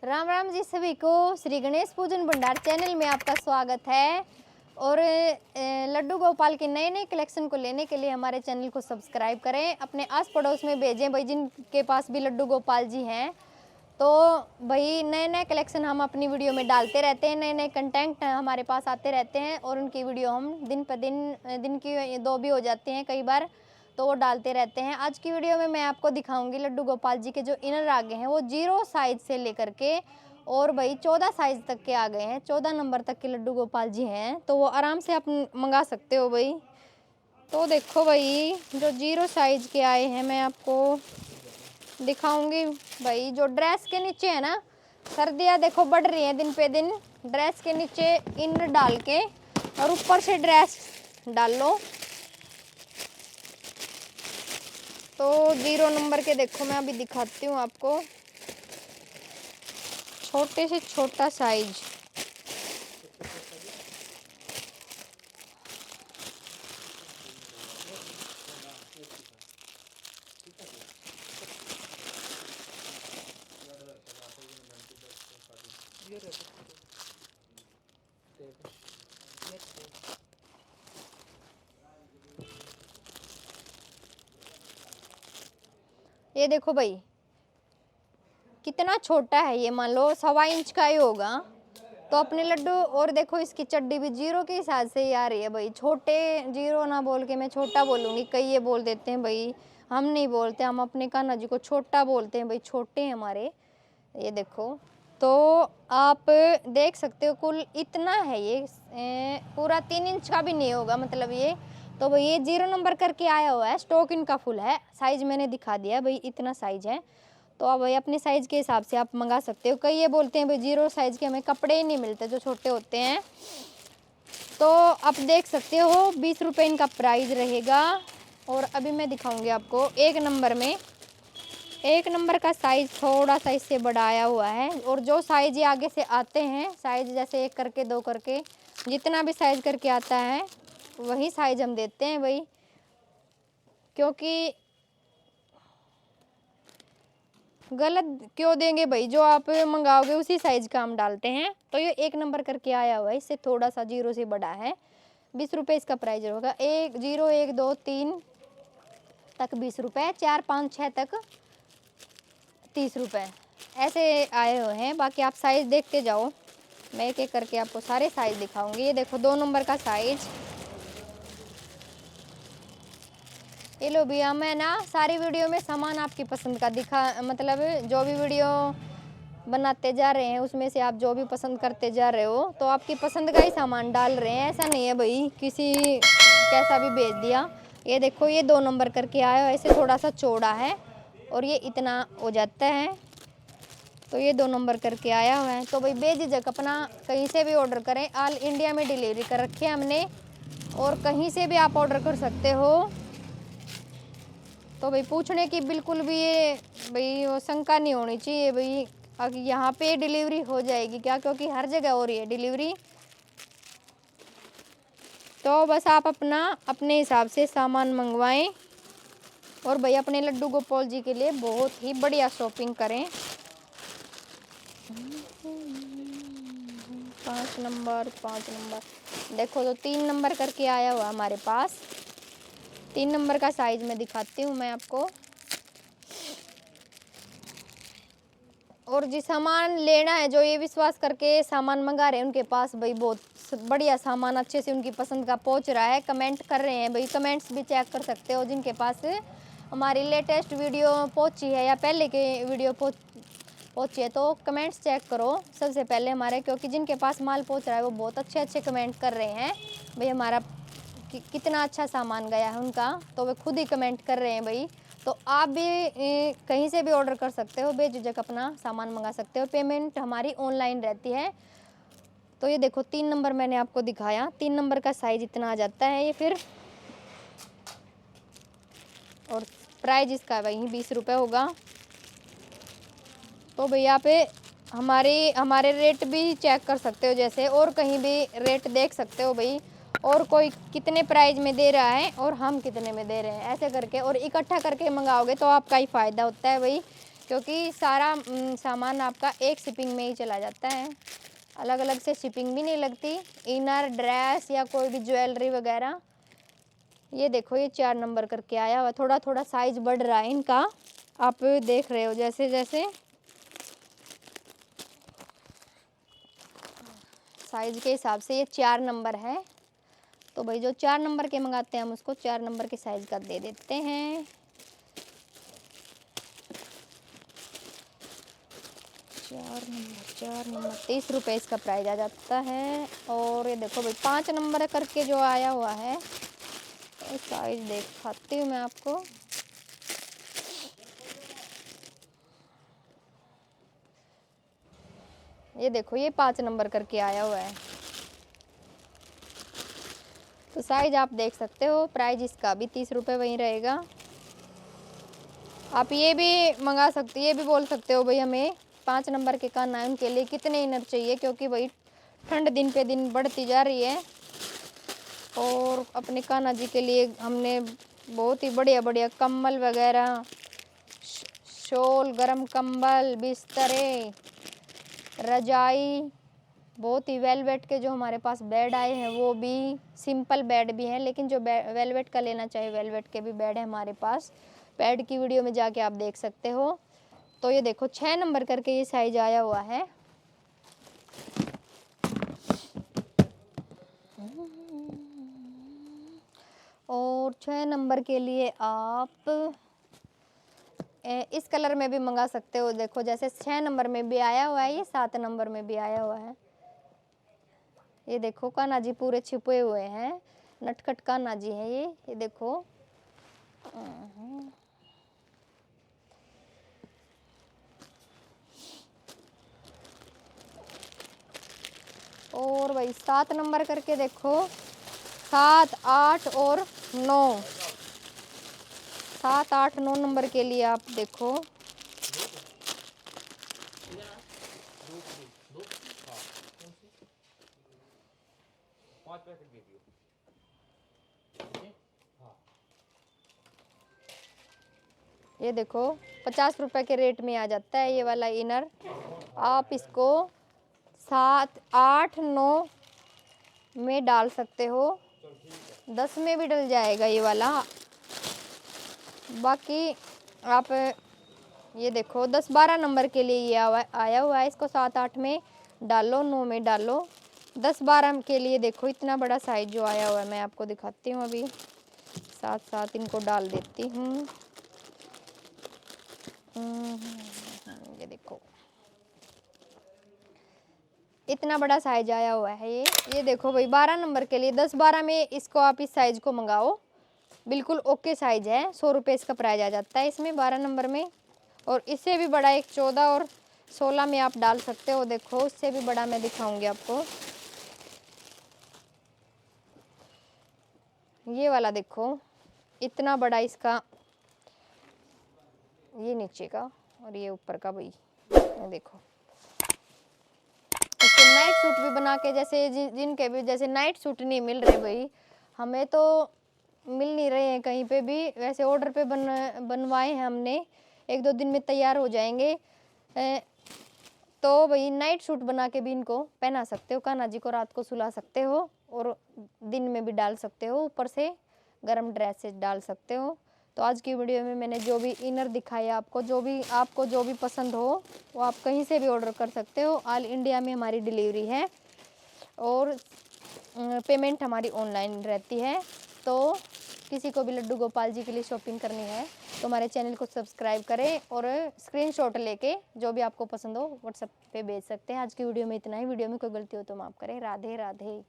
राम राम जी सभी को। श्री गणेश पूजन भंडार चैनल में आपका स्वागत है। और लड्डू गोपाल के नए नए कलेक्शन को लेने के लिए हमारे चैनल को सब्सक्राइब करें, अपने आस पड़ोस में भेजें भाई जिनके पास भी लड्डू गोपाल जी हैं। तो भाई नए नए कलेक्शन हम अपनी वीडियो में डालते रहते हैं, नए नए कंटेंट हमारे पास आते रहते हैं और उनकी वीडियो हम दिन पर दिन की 2 भी हो जाती हैं कई बार, तो वो डालते रहते हैं। आज की वीडियो में मैं आपको दिखाऊंगी लड्डू गोपाल जी के जो इनर आ गए हैं वो 0 साइज से लेकर के और भाई 14 साइज तक के आ गए हैं। 14 नंबर तक के लड्डू गोपाल जी हैं, तो वो आराम से आप मंगा सकते हो भाई। तो देखो भाई जो 0 साइज के आए हैं मैं आपको दिखाऊंगी भाई। जो ड्रेस के नीचे है ना, सर्दियाँ देखो बढ़ रही हैं दिन पे दिन, ड्रेस के नीचे इनर डाल के और ऊपर से ड्रेस डाल लो। तो 0 नंबर के देखो मैं अभी दिखाती हूँ आपको, छोटे से छोटा साइज। ये देखो भाई कितना छोटा है ये, मान लो 1.25 इंच का ही होगा तो अपने लड्डू। और देखो इसकी चड्डी भी 0 के हिसाब से ही आ रही है भाई। छोटे 0 ना बोल के मैं छोटा बोलूँगी, कई ये बोल देते हैं भाई, हम नहीं बोलते, हम अपने कान्हा जी को छोटा बोलते हैं भाई, छोटे हैं हमारे। ये देखो तो आप देख सकते हो कुल इतना है ये, पूरा 3 इंच का भी नहीं होगा मतलब ये। तो भाई ये 0 नंबर करके आया हुआ है, स्टॉक इनका फुल है। साइज मैंने दिखा दिया भाई, इतना साइज है। तो अब भाई अपने साइज के हिसाब से आप मंगा सकते हो। कई ये बोलते हैं भाई 0 साइज के हमें कपड़े ही नहीं मिलते जो छोटे होते हैं। तो आप देख सकते हो 20 रुपये इनका प्राइस रहेगा। और अभी मैं दिखाऊंगी आपको 1 नंबर में। 1 नंबर का साइज थोड़ा सा इससे बढ़ाया हुआ है। और जो साइज ये आगे से आते हैं, साइज जैसे 1 करके 2 करके जितना भी साइज करके आता है वही साइज हम देते हैं भाई, क्योंकि गलत क्यों देंगे भाई, जो आप मंगाओगे उसी साइज का हम डालते हैं। तो ये 1 नंबर करके आया हुआ है, इससे थोड़ा सा 0 से बड़ा है। 20 रुपये इसका प्राइस होगा। 1 0 1 2 3 तक 20 रुपये, 4 5 6 तक 30 रुपये ऐसे आए हुए हैं। बाकी आप साइज देखते जाओ, मैं एक एक करके आपको सारे साइज दिखाऊंगी। ये देखो 2 नंबर का साइज। ये लो भैया, मैं ना सारी वीडियो में सामान आपकी पसंद का दिखा, मतलब जो भी वीडियो बनाते जा रहे हैं उसमें से आप जो भी पसंद करते जा रहे हो तो आपकी पसंद का ही सामान डाल रहे हैं। ऐसा नहीं है भाई किसी कैसा भी भेज दिया। ये देखो ये 2 नंबर करके आया है, ऐसे थोड़ा सा चौड़ा है और ये इतना हो जाता है। तो ये 2 नंबर करके आया हुआ है। तो भाई बेझिझक अपना कहीं से भी ऑर्डर करें, ऑल इंडिया में डिलीवरी कर रखी है हमने और कहीं से भी आप ऑर्डर कर सकते हो। तो भाई पूछने की बिल्कुल भी ये भाई वो शंका नहीं होनी चाहिए भाई अगर यहाँ पे डिलीवरी हो जाएगी क्या, क्योंकि हर जगह हो रही है डिलीवरी। तो बस आप अपना अपने हिसाब से सामान मंगवाएं और भाई अपने लड्डू गोपाल जी के लिए बहुत ही बढ़िया शॉपिंग करें। 5 नंबर देखो तो 3 नंबर करके आया हुआ हमारे पास। 3 नंबर का साइज में दिखाती हूँ मैं आपको। और जी सामान लेना है, जो ये विश्वास करके सामान मंगा रहे हैं उनके पास भाई बहुत बढ़िया सामान अच्छे से उनकी पसंद का पहुंच रहा है। कमेंट कर रहे हैं भाई, कमेंट्स भी चेक कर सकते हो जिनके पास हमारी लेटेस्ट वीडियो पहुंची है या पहले के वीडियो पहुंची है तो कमेंट्स चेक करो सबसे पहले हमारे, क्योंकि जिनके पास माल पहुंच रहा है वो बहुत अच्छे अच्छे कमेंट कर रहे हैं भाई हमारा कितना अच्छा सामान गया है उनका। तो वे खुद ही कमेंट कर रहे हैं भाई। तो आप भी कहीं से भी ऑर्डर कर सकते हो, बेझिझक अपना सामान मंगा सकते हो। पेमेंट हमारी ऑनलाइन रहती है। तो ये देखो 3 नंबर मैंने आपको दिखाया, 3 नंबर का साइज इतना आ जाता है ये फिर। और प्राइस इसका वही 20 रुपये होगा। तो भैया पे हमारे रेट भी चेक कर सकते हो जैसे, और कहीं भी रेट देख सकते हो भाई, और कोई कितने प्राइस में दे रहा है और हम कितने में दे रहे हैं ऐसे करके। और इकट्ठा करके मंगाओगे तो आपका ही फ़ायदा होता है भाई, क्योंकि सारा सामान आपका एक शिपिंग में ही चला जाता है, अलग अलग से शिपिंग भी नहीं लगती। इनर, ड्रेस या कोई भी ज्वेलरी वगैरह। ये देखो ये 4 नंबर करके आया हुआ, थोड़ा थोड़ा साइज बढ़ रहा है इनका, आप देख रहे हो जैसे जैसे साइज के हिसाब से ये 4 नंबर है। तो भाई जो 4 नंबर के मंगाते हैं हम उसको 4 नंबर के साइज का दे देते हैं। 4 नंबर 30 रुपये इसका प्राइस आ जाता है। और ये देखो भाई 5 नंबर करके जो आया हुआ है, साइज दिखाती हूँ मैं आपको। ये देखो ये 5 नंबर करके आया हुआ है। तो साइज आप देख सकते हो, प्राइस इसका भी 30 रुपये वहीं रहेगा। आप ये भी मंगा सकते, ये भी बोल सकते हो भाई हमें 5 नंबर के कान है उनके लिए कितने इनर चाहिए, क्योंकि भाई ठंड दिन पे दिन बढ़ती जा रही है। और अपने कान्हा जी के लिए हमने बहुत ही बढ़िया बढ़िया कंबल वगैरह, शॉल, गरम कंबल, बिस्तरे, रजाई, बहुत ही वेलवेट के जो हमारे पास बेड आए हैं, वो भी सिंपल बेड भी हैं, लेकिन जो वेलवेट का लेना चाहिए वेलवेट के भी बेड है हमारे पास। बेड की वीडियो में जाके आप देख सकते हो। तो ये देखो 6 नंबर करके ये साइज आया हुआ है। और 6 नंबर के लिए आप इस कलर में भी मंगा सकते हो। देखो जैसे 6 नंबर में भी आया हुआ है, ये 7 नंबर में भी आया हुआ है। ये देखो कान्हा जी पूरे छिपे हुए हैं, नटखट कान्हा जी हैं ये देखो। और भाई 7 नंबर करके देखो, 7, 8 और 9, 7, 8, 9 नंबर के लिए आप देखो। ये देखो 50 रुपए के रेट में आ जाता है ये वाला इनर। आप इसको 7, 8, 9 में डाल सकते हो, 10 में भी डल जाएगा ये वाला। बाकी आप ये देखो 10, 12 नंबर के लिए ये आया हुआ है, इसको 7, 8 में डालो, 9 में डालो, 10, 12 के लिए देखो इतना बड़ा साइज जो आया हुआ है। मैं आपको दिखाती हूँ, अभी साथ साथ इनको डाल देती हूँ। ये देखो इतना बड़ा साइज आया हुआ है ये देखो भाई 12 नंबर के लिए 10, 12 में इसको आप इस साइज को मंगाओ, बिल्कुल ओके साइज है। 100 रुपये इसका प्राइस आ जाता है इसमें 12 नंबर में। और इससे भी बड़ा एक 14 और 16 में आप डाल सकते हो। देखो उससे भी बड़ा मैं दिखाऊंगी आपको, ये वाला देखो इतना बड़ा इसका, ये नीचे का और ये ऊपर का भाई देखो। इसको नाइट सूट भी बना के, जैसे जिनके भी जैसे नाइट सूट नहीं मिल रहे भाई, हमें तो मिल नहीं रहे हैं कहीं पे भी, वैसे ऑर्डर पे बनवाए हैं हमने, 1-2 दिन में तैयार हो जाएंगे। तो भाई नाइट सूट बना के भी इनको पहना सकते हो, कान्हा जी को रात को सुला सकते हो और दिन में भी डाल सकते हो, ऊपर से गरम ड्रेसेस डाल सकते हो। तो आज की वीडियो में मैंने जो भी इनर दिखाया आपको जो भी पसंद हो वो आप कहीं से भी ऑर्डर कर सकते हो। ऑल इंडिया में हमारी डिलीवरी है और पेमेंट हमारी ऑनलाइन रहती है। तो किसी को भी लड्डू गोपाल जी के लिए शॉपिंग करनी है तो हमारे चैनल को सब्सक्राइब करें और स्क्रीनशॉट लेके जो भी आपको पसंद हो व्हाट्सएप पे भेज सकते हैं। आज की वीडियो में इतना ही। वीडियो में कोई गलती हो तो माफ़ करें। राधे राधे।